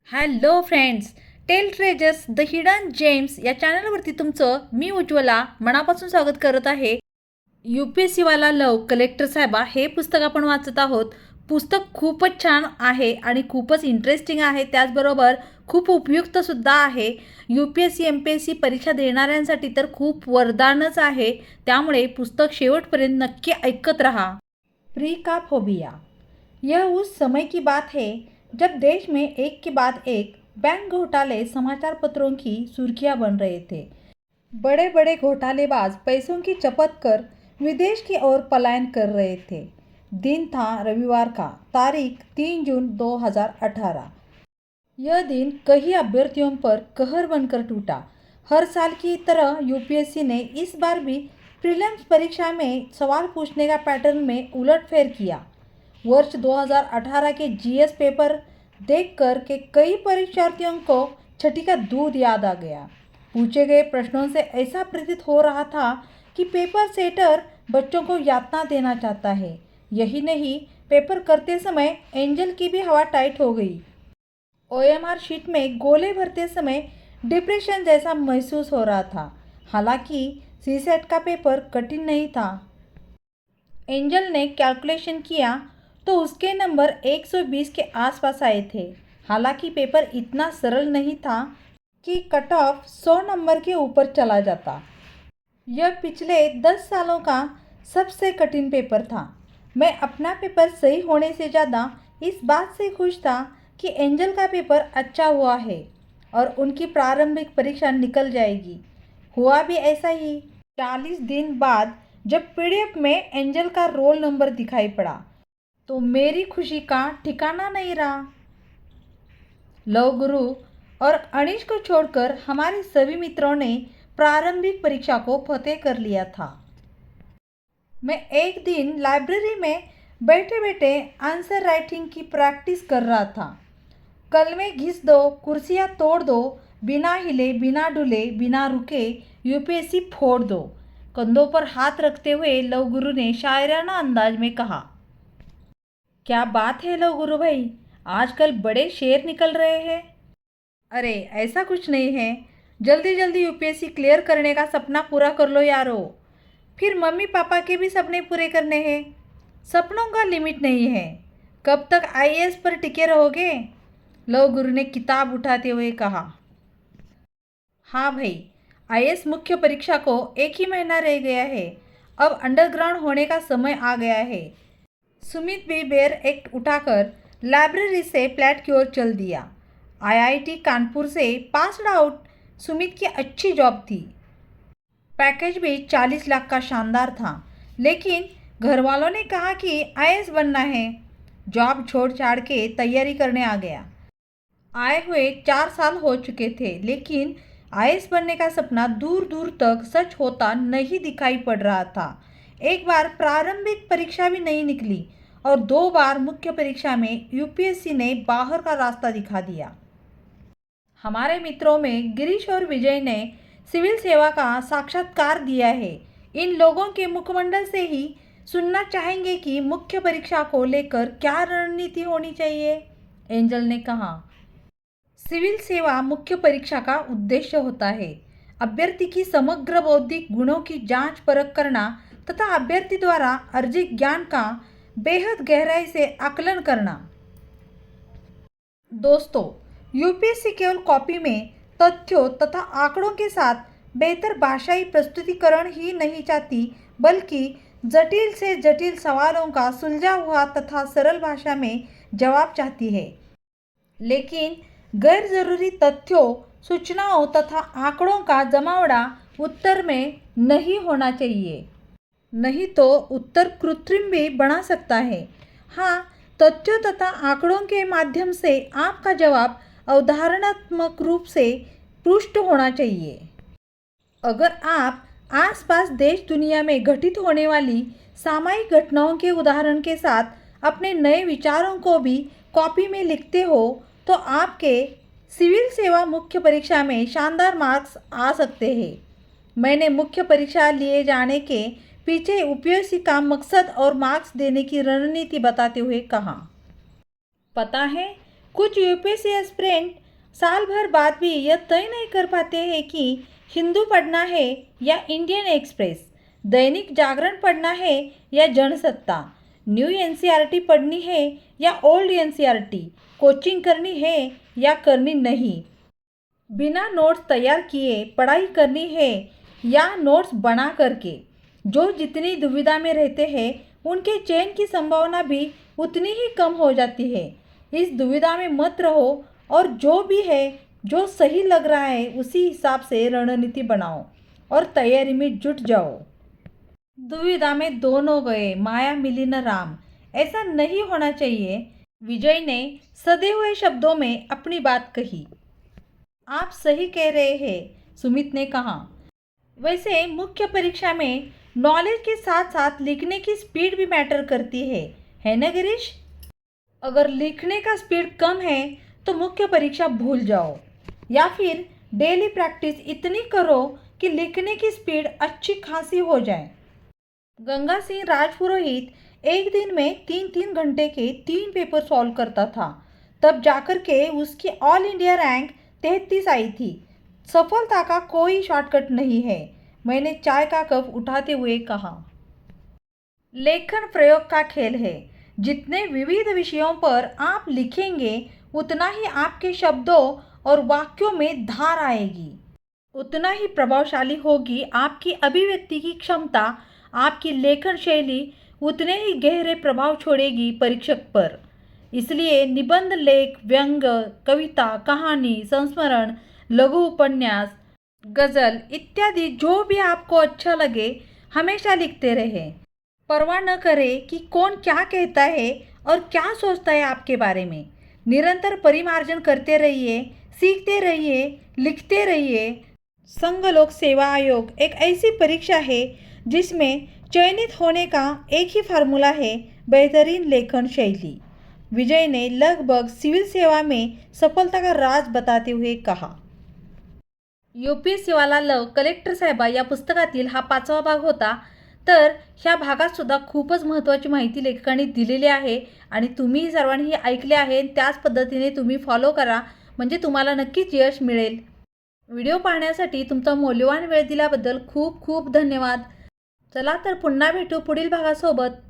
Hello friends, tale treasures the hidden gems या चॅनलवरती तुमचं मी उज्ज्वला मनापासून स्वागत करत आहे. UPSC वाला लव कलेक्टर साहेबा हे पुस्तक आपण वाचत आहोत. पुस्तक खूपच छान आहे आणि खूपच इंटरेस्टिंग आहे, त्याचबरोबर खूप उपयुक्तसुद्धा आहे. UPSC MPSC परीक्षा देणाऱ्यांसाठी तर खूप वरदानच आहे. त्यामुळे पुस्तक शेवटपर्यंत नक्की ऐकत रहा. प्री का फोबिया. यह उस समय की बात है जब देश में एक के बाद एक बैंक घोटाले समाचार पत्रों की सुर्खियां बन रहे थे. बड़े बड़े घोटालेबाज पैसों की चपत कर विदेश की ओर पलायन कर रहे थे. दिन था रविवार का, तारीख 3 जून 2018. यह दिन कई अभ्यर्थियों पर कहर बनकर टूटा. हर साल की तरह यूपीएससी ने इस बार भी प्रीलिम्स परीक्षा में सवाल पूछने का पैटर्न में उलटफेर किया. वर्ष 2018 के जीएस पेपर देखकर के कई परीक्षार्थियों को छठी का दूध याद आ गया. पूछे गए प्रश्नों से ऐसा प्रतीत हो रहा था कि पेपर सेटर बच्चों को यातना देना चाहता है. यही नहीं, पेपर करते समय एंजल की भी हवा टाइट हो गई. OMR शीट में गोले भरते समय डिप्रेशन जैसा महसूस हो रहा था. हालांकि सीसेट का पेपर कठिन नहीं था. एंजल ने कैलकुलेशन किया तो उसके नंबर 120 के आसपास आए थे. हालांकि पेपर इतना सरल नहीं था कि कट ऑफ 100 नंबर के ऊपर चला जाता. यह पिछले 10 सालों का सबसे कठिन पेपर था. मैं अपना पेपर सही होने से ज़्यादा इस बात से खुश था कि एंजल का पेपर अच्छा हुआ है और उनकी प्रारंभिक परीक्षा निकल जाएगी. हुआ भी ऐसा ही. 40 दिन बाद जब PDF में एंजल का रोल नंबर दिखाई पड़ा तो मेरी खुशी का ठिकाना नहीं रहा. लव गुरु और अनीश को छोड़कर हमारे सभी मित्रों ने प्रारंभिक परीक्षा को फतेह कर लिया था. मैं एक दिन लाइब्रेरी में बैठे बैठे आंसर राइटिंग की प्रैक्टिस कर रहा था. कलमे घिस दो, कुर्सियाँ तोड़ दो, बिना हिले बिना डुले बिना रुके UPSC फोड़ दो, कंधों पर हाथ रखते हुए लव गुरु ने शायराना अंदाज में कहा. क्या बात है लव गुरु भाई, आजकल बड़े शेर निकल रहे हैं. अरे ऐसा कुछ नहीं है, जल्दी जल्दी UPSC क्लियर करने का सपना पूरा कर लो यारो. फिर मम्मी पापा के भी सपने पूरे करने हैं. सपनों का लिमिट नहीं है. कब तक IAS पर टिके रहोगे. लव गुरु ने किताब उठाते हुए कहा. हाँ भाई, IAS मुख्य परीक्षा को एक ही महीना रह गया है. अब अंडरग्राउंड होने का समय आ गया है. सुमित भी बेर एक्ट उठाकर लाइब्रेरी से फ्लैट की ओर चल दिया. IIT कानपुर से पास्ड आउट सुमित की अच्छी जॉब थी. पैकेज भी 40 लाख का शानदार था. लेकिन घर वालों ने कहा कि IAS बनना है. जॉब छोड़ छाड़ के तैयारी करने आ गया. आए हुए 4 साल हो चुके थे, लेकिन IAS बनने का सपना दूर दूर तक सच होता नहीं दिखाई पड़ रहा था. एक बार प्रारंभिक परीक्षा भी नहीं निकली और 2 बार मुख्य परीक्षा में UPSC ने बाहर का रास्ता दिखा दिया. हमारे मित्रों में गिरीश और विजय ने सिविल सेवा का साक्षात्कार दिया है. इन लोगों के मुखमंडल से ही सुनना चाहेंगे कि मुख्य परीक्षा को लेकर क्या रणनीति होनी चाहिए. एंजल ने कहा. सिविल सेवा मुख्य परीक्षा का उद्देश्य होता है अभ्यर्थी की समग्र बौद्धिक गुणों की जांच परख करना तथा अभ्यर्थी द्वारा अर्जित ज्ञान का बेहद गहराई से आकलन करना. दोस्तों, UPSC केवल कॉपी में तथ्यों तथा आंकड़ों के साथ बेहतर भाषाई प्रस्तुतिकरण ही नहीं चाहती, बल्कि जटिल से जटिल सवालों का सुलझा हुआ तथा सरल भाषा में जवाब चाहती है. लेकिन गैर जरूरी तथ्यों, सूचनाओं तथा आंकड़ों का जमावड़ा उत्तर में नहीं होना चाहिए. नहीं तो उत्तर कृत्रिम भी बना सकता है. हाँ, तथ्यों तथा आंकड़ों के माध्यम से आपका जवाब अवधारणात्मक रूप से पुष्ट होना चाहिए. अगर आप आसपास देश दुनिया में घटित होने वाली सामयिक घटनाओं के उदाहरण के साथ अपने नए विचारों को भी कॉपी में लिखते हो तो आपके सिविल सेवा मुख्य परीक्षा में शानदार मार्क्स आ सकते हैं. मैंने मुख्य परीक्षा लिए जाने के पीछे UPSC का मकसद और मार्क्स देने की रणनीति बताते हुए कहा. पता है, कुछ यूपीएससी एस्पिरेंट साल भर बाद भी यह तय नहीं कर पाते हैं कि हिंदू पढ़ना है या इंडियन एक्सप्रेस, दैनिक जागरण पढ़ना है या जनसत्ता, न्यू एनसीईआरटी पढ़नी है या ओल्ड एनसीईआरटी, कोचिंग करनी है या करनी नहीं, बिना नोट्स तैयार किए पढ़ाई करनी है या नोट्स बना करके। जो जितनी दुविधा में रहते हैं उनके चयन की संभावना भी उतनी ही कम हो जाती है। इस दुविधा में मत रहो और जो भी है, जो सही लग रहा है उसी हिसाब से रणनीति बनाओ और तैयारी में जुट जाओ। दुविधा में दोनों गए, माया मिली न राम, ऐसा नहीं होना चाहिए। विजय ने सदे हुए शब्दों में अपनी बात कही। आप सही कह रहे हैं, सुमित ने कहा। वैसे मुख्य परीक्षा में नॉलेज के साथ साथ लिखने की स्पीड भी मैटर करती है ना गिरीश? अगर लिखने का स्पीड कम है तो मुख्य परीक्षा भूल जाओ, या फिर डेली प्रैक्टिस इतनी करो कि लिखने की स्पीड अच्छी खासी हो जाए। गंगा सिंह राजपुरोहित एक दिन में 3-3 घंटे के 3 पेपर सॉल्व करता था, तब जाकर के उसकी ऑल इंडिया रैंक 33 आई थी। सफलता का कोई शॉर्टकट नहीं है, मैंने चाय का कप उठाते हुए कहा। लेखन प्रयोग का खेल है। जितने विविध विषयों पर आप लिखेंगे उतना ही आपके शब्दों और वाक्यों में धार आएगी, उतना ही प्रभावशाली होगी आपकी अभिव्यक्ति की क्षमता। आपकी लेखन शैली उतने ही गहरे प्रभाव छोड़ेगी परीक्षक पर। इसलिए निबंध लेख, व्यंग, कविता, कहानी, संस्मरण, लघु उपन्यास, गज़ल इत्यादि जो भी आपको अच्छा लगे हमेशा लिखते रहें। परवाह न करें कि कौन क्या कहता है और क्या सोचता है आपके बारे में। निरंतर परिमार्जन करते रहिए, सीखते रहिए, लिखते रहिए। संघ लोक सेवा आयोग एक ऐसी परीक्षा है जिसमें चयनित होने का एक ही फार्मूला है, बेहतरीन लेखन शैली। विजय ने लगभग सिविल सेवा में सफलता का राज बताते हुए कहा। यूपीएससी वाला लव कलेक्टर साहेबा या पुस्तकातील हा 5वा भाग होता। तर ह्या भागात सुद्धा खूपच महत्त्वाची माहिती लेखकांनी दिलेली आहे आणि तुम्ही सर्वांनी ऐकले आहे। त्याच पद्धतीने तुम्ही फॉलो करा, म्हणजे तुम्हाला नक्कीच यश मिळेल। व्हिडिओ पाहण्यासाठी तुमचा मौल्यवान वेळ दिल्याबद्दल खूप खूप धन्यवाद। चला तर पुन्हा भेटू पुढील भागासोबत।